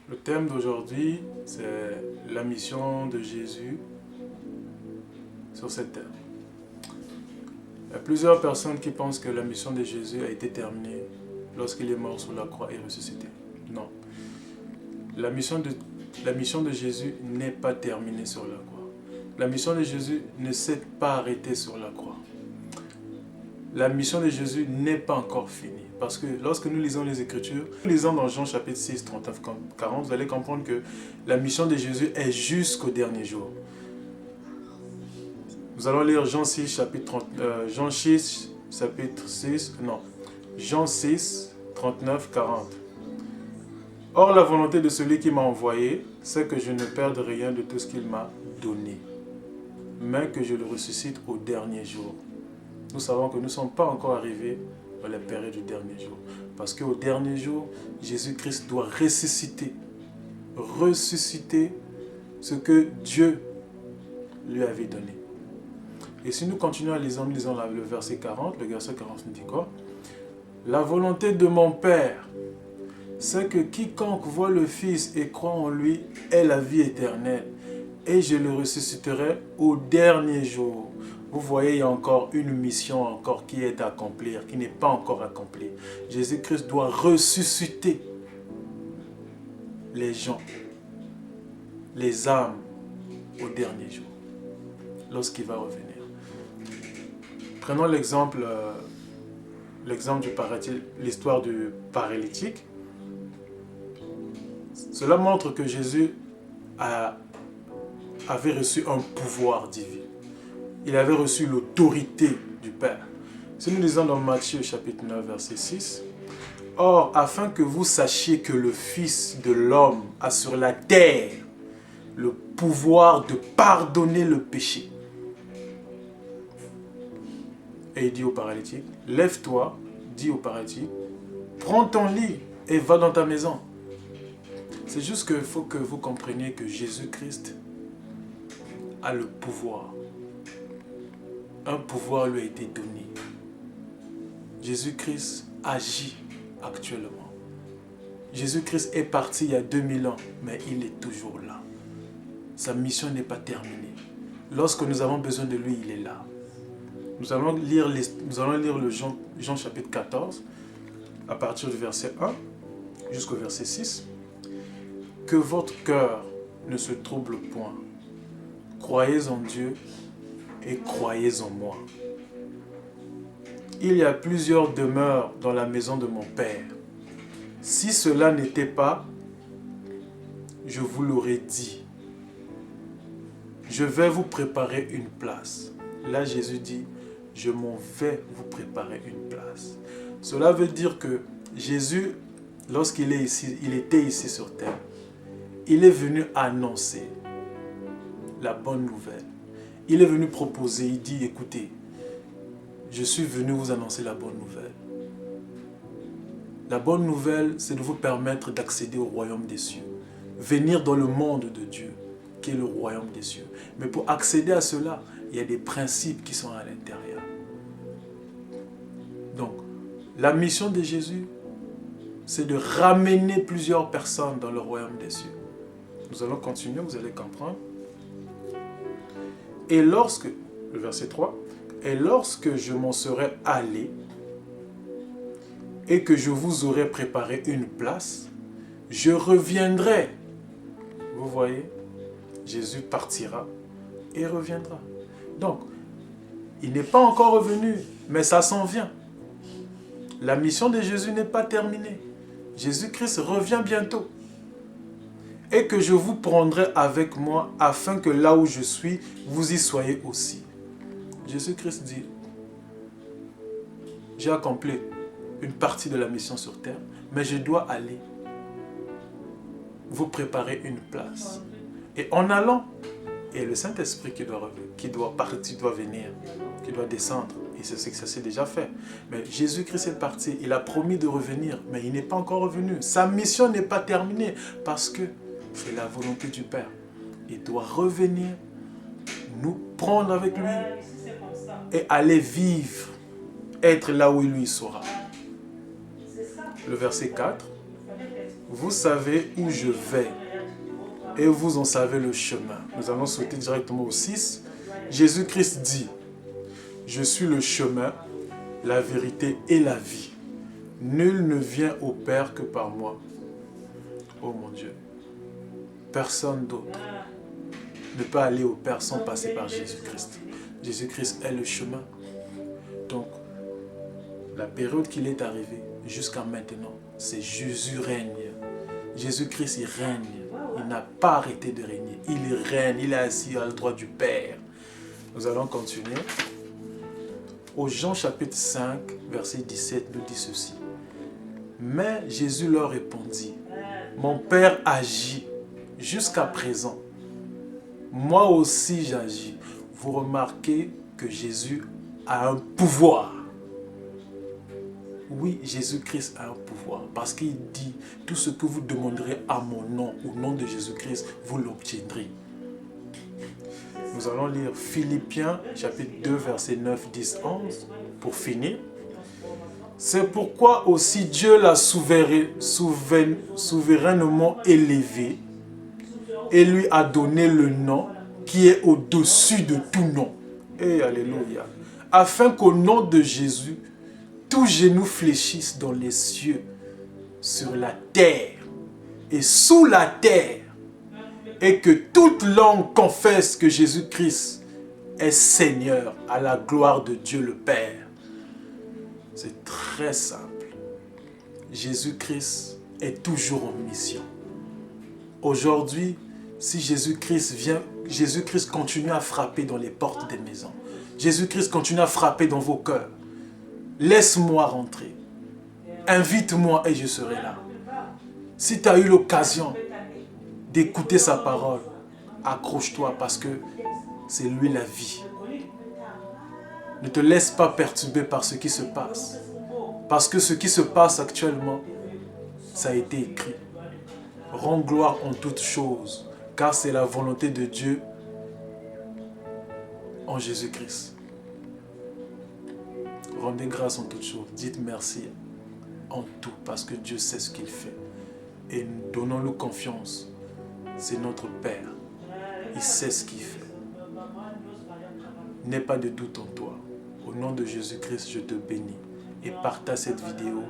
Le thème d'aujourd'hui, c'est la mission de Jésus sur cette terre. Il y a plusieurs personnes qui pensent que la mission de Jésus a été terminée lorsqu'il est mort sur la croix et ressuscité. Non. La mission de Jésus n'est pas terminée sur la croix. La mission de Jésus ne s'est pas arrêtée sur la croix. La mission de Jésus n'est pas encore finie. Parce que lorsque nous lisons les Écritures, nous lisons dans Jean chapitre 6, 39, 40, vous allez comprendre que la mission de Jésus est jusqu'au dernier jour. Nous allons lire Jean 6, chapitre 39, 40. Or, la volonté de celui qui m'a envoyé, c'est que je ne perde rien de tout ce qu'il m'a donné, mais que je le ressuscite au dernier jour. Nous savons que nous ne sommes pas encore arrivés à la période du dernier jour. Parce qu'au dernier jour, Jésus-Christ doit ressusciter ce que Dieu lui avait donné. Et si nous continuons à lire, nous lisons le verset 40, le verset 40 nous dit quoi? La volonté de mon Père, c'est que quiconque voit le Fils et croit en lui ait la vie éternelle. Et je le ressusciterai au dernier jour. Vous voyez, il y a encore une mission encore qui est à accomplir, qui n'est pas encore accomplie. Jésus-Christ doit ressusciter les gens, les âmes, au dernier jour, lorsqu'il va revenir. Prenons l'exemple du paralytique, l'histoire du paralytique. Cela montre que Jésus avait reçu un pouvoir divin. Il avait reçu l'autorité du Père. Si nous lisons dans Matthieu chapitre 9, verset 6, « Or, afin que vous sachiez que le Fils de l'homme a sur la terre le pouvoir de pardonner le péché. » Et il dit au paralytique, « Lève-toi, dit au paralytique, prends ton lit et va dans ta maison. » C'est juste qu'il faut que vous compreniez que Jésus-Christ a le pouvoir. Un pouvoir lui a été donné. Jésus-Christ agit actuellement. Jésus-Christ est parti il y a 2000 ans, mais il est toujours là. Sa mission n'est pas terminée. Lorsque nous avons besoin de lui, il est là. Nous allons lire le Jean chapitre 14, à partir du verset 1 jusqu'au verset 6. Que votre cœur ne se trouble point. Croyez en Dieu et croyez en moi. Il y a plusieurs demeures dans la maison de mon Père. Si cela n'était pas, je vous l'aurais dit. Je vais vous préparer une place. Là, Jésus dit, je m'en vais vous préparer une place. Cela veut dire que Jésus, lorsqu'il était ici sur terre, il est venu annoncer la bonne nouvelle. Il est venu proposer, il dit, écoutez, je suis venu vous annoncer la bonne nouvelle. La bonne nouvelle, c'est de vous permettre d'accéder au royaume des cieux. Venir dans le monde de Dieu, qui est le royaume des cieux. Mais pour accéder à cela, il y a des principes qui sont à l'intérieur. Donc, la mission de Jésus, c'est de ramener plusieurs personnes dans le royaume des cieux. Nous allons continuer, vous allez comprendre. Et lorsque, le verset 3, et lorsque je m'en serai allé et que je vous aurai préparé une place, je reviendrai. Vous voyez, Jésus partira et reviendra. Donc, il n'est pas encore revenu, mais ça s'en vient. La mission de Jésus n'est pas terminée. Jésus-Christ revient bientôt. Et que je vous prendrai avec moi afin que là où je suis, vous y soyez aussi. Jésus-Christ dit, j'ai accompli une partie de la mission sur terre, mais je dois aller vous préparer une place. Et en allant, il y a le Saint-Esprit qui doit venir, qui doit descendre. Et c'est ce que ça s'est déjà fait. Mais Jésus-Christ est parti, il a promis de revenir, mais il n'est pas encore revenu. Sa mission n'est pas terminée parce que c'est la volonté du Père. Il doit revenir, nous prendre avec lui et aller vivre, être là où lui sera. Le verset 4. vous savez où je vais et vous en savez le chemin. Nous allons sauter directement au 6. Jésus-Christ dit, je suis le chemin, la vérité et la vie. Nul ne vient au Père que par moi. Oh mon Dieu, personne d'autre ne peut aller au Père sans passer par Jésus-Christ. Jésus-Christ est le chemin. Donc, la période qu'il est arrivé jusqu'à maintenant, c'est Jésus règne. Jésus-Christ, il règne. Il n'a pas arrêté de régner. Il règne, il est assis à la droite du Père. Nous allons continuer. Au Jean chapitre 5, verset 17, nous dit ceci. Mais Jésus leur répondit, mon Père agit jusqu'à présent. Moi aussi j'agis. Vous remarquez que Jésus a un pouvoir. Oui, Jésus-Christ a un pouvoir parce qu'il dit, tout ce que vous demanderez à mon nom, au nom de Jésus-Christ, vous l'obtiendrez. Nous allons lire Philippiens chapitre 2, verset 9, 10, 11 pour finir. C'est pourquoi aussi Dieu l'a souverainement élevé et lui a donné le nom qui est au-dessus de tout nom. Et alléluia. Afin qu'au nom de Jésus, tout genou fléchisse dans les cieux, sur la terre et sous la terre, et que toute langue confesse que Jésus-Christ est Seigneur à la gloire de Dieu le Père. C'est très simple. Jésus-Christ est toujours en mission. Aujourd'hui, si Jésus-Christ vient, Jésus-Christ continue à frapper dans les portes des maisons. Jésus-Christ continue à frapper dans vos cœurs. Laisse-moi rentrer. Invite-moi et je serai là. Si tu as eu l'occasion d'écouter sa parole, accroche-toi parce que c'est lui la vie. Ne te laisse pas perturber par ce qui se passe. Parce que ce qui se passe actuellement, ça a été écrit. Rends gloire en toutes choses, car c'est la volonté de Dieu en Jésus-Christ. Rendez grâce en toutes choses. Dites merci en tout, parce que Dieu sait ce qu'il fait. Et donnons-nous confiance. C'est notre Père. Il sait ce qu'il fait. N'aie pas de doute en toi. Au nom de Jésus-Christ, je te bénis. Et partage cette vidéo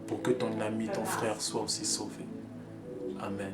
pour que ton ami, ton frère soit aussi sauvé. Amen.